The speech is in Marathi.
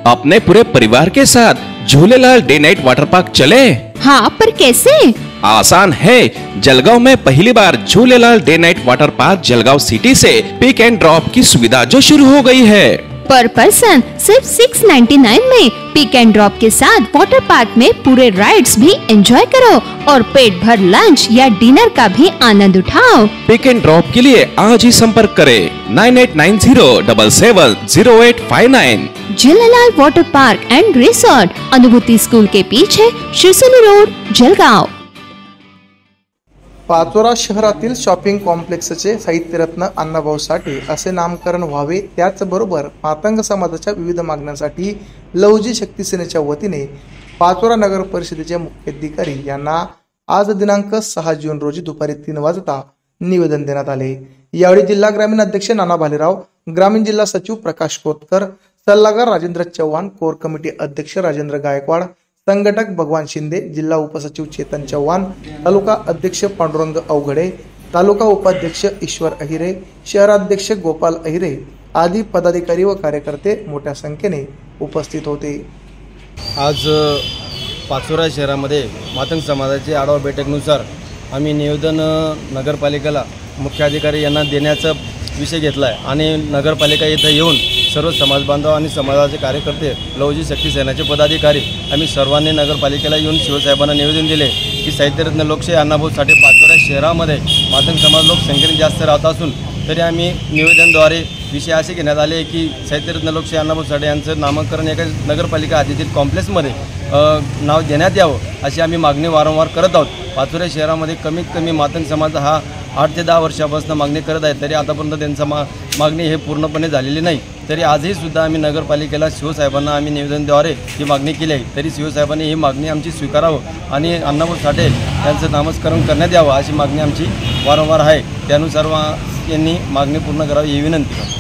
अपने पूरे परिवार के साथ Jhulelal day night water park चले। हाँ, पर कैसे? आसान है। जलगांव में पहली बार Jhulelal day night water park Jalgaon city से पिक एंड ड्रॉप की सुविधा जो शुरू हो गई है। पर पर्सन सिर्फ 699 में पिक एंड ड्रॉप के साथ वाटर पार्क में पूरे राइड्स भी एंजॉय करो और पेट भर लंच या डिनर का भी आनंद उठाओ। पिक एंड ड्रॉप के लिए आज ही संपर्क करें 9890770859। Jhulelal water park end resort, अनुभूति स्कूल के पीछे, शिरसोली रोड, जलगांव। पाचोरा शहरातील शॉपिंग कॉम्प्लेक्सचे साहित्यरत्न अण्णाभाऊ साठे असे नामकरण व्हावे, त्याचबरोबर मातंग समाजाच्या विविध मागण्यांसाठी लवजी शक्ती सेनेच्या वतीने पाचोरा नगर परिषदेचे मुख्याधिकारी यांना आज दिनांक 6 जून रोजी दुपारी 3 वाजता निवेदन देण्यात आले। यावेळी जिल्हा ग्रामीण अध्यक्ष नाना भालेराव, ग्रामीण जिल्हा सचिव प्रकाश कोतकर, सल्लागार राजेंद्र चव्हाण, कोर कमिटी अध्यक्ष राजेंद्र गायकवाड, संघटक भगवान शिंदे, जिल्हा उपसचिव चेतन चव्हाण, तालुका अध्यक्ष पांडुरंग अवघडे, तालुका उपाध्यक्ष ईश्वर अहिरे, शहराध्यक्ष गोपाल अहिरे आदी पदाधिकारी व कार्यकर्ते मोठ्या संख्येने उपस्थित होते। आज पाचोरा शहरामध्ये मातंग समाजाची आढावा बैठकीनुसार आम्ही निवेदन नगरपालिकेला मुख्याधिकारी यांना देण्याचा विषय घेतला आहे आणि नगरपालिका इथं येऊन सर्व समाज बांधव आणि समाजाचे कार्यकर्ते, लवजी शक्ती सेनेचे पदाधिकारी आम्ही सर्वांनी नगरपालिकेला येऊन शिवसाहेबांना निवेदन दिले की साहित्यरत्न लोकशाही अण्णाभाऊ साठे पाचोरा शहरामध्ये मातंग समाज लोकसंख्येने जास्त राहत असून तरी आम्ही निवेदनद्वारे विषय असे घेण्यात आले की साहित्यरत्न लोकशाही अण्णाभाऊ साठे यांचं नामकरण एका नगरपालिका हद्दीतील कॉम्प्लेक्समध्ये नाव देण्यात यावं अशी आम्ही मागणी वारंवार करत आहोत। पाचोरा शहरामध्ये कमीत कमी मातंग समाज हा 8 ते 10 वर्षापासून मागणी करत आहे, तरी आतापर्यंत त्यांचा मागणी हे पूर्णपणे झालेली नाही। तरी आजही सुद्धा आम्ही नगरपालिकेला शिवसाहेबांना आम्ही निवेदनद्वारे ही मागणी केली आहे, तरी शिवसाहेबांनी ही मागणी आमची स्वीकारावं आणि अण्णाभाऊ साठे यांचं नामस्मरण करण्यात यावं अशी मागणी आमची वारंवार आहे। त्यानुसार यांनी मागणी पूर्ण करावी ही विनंती।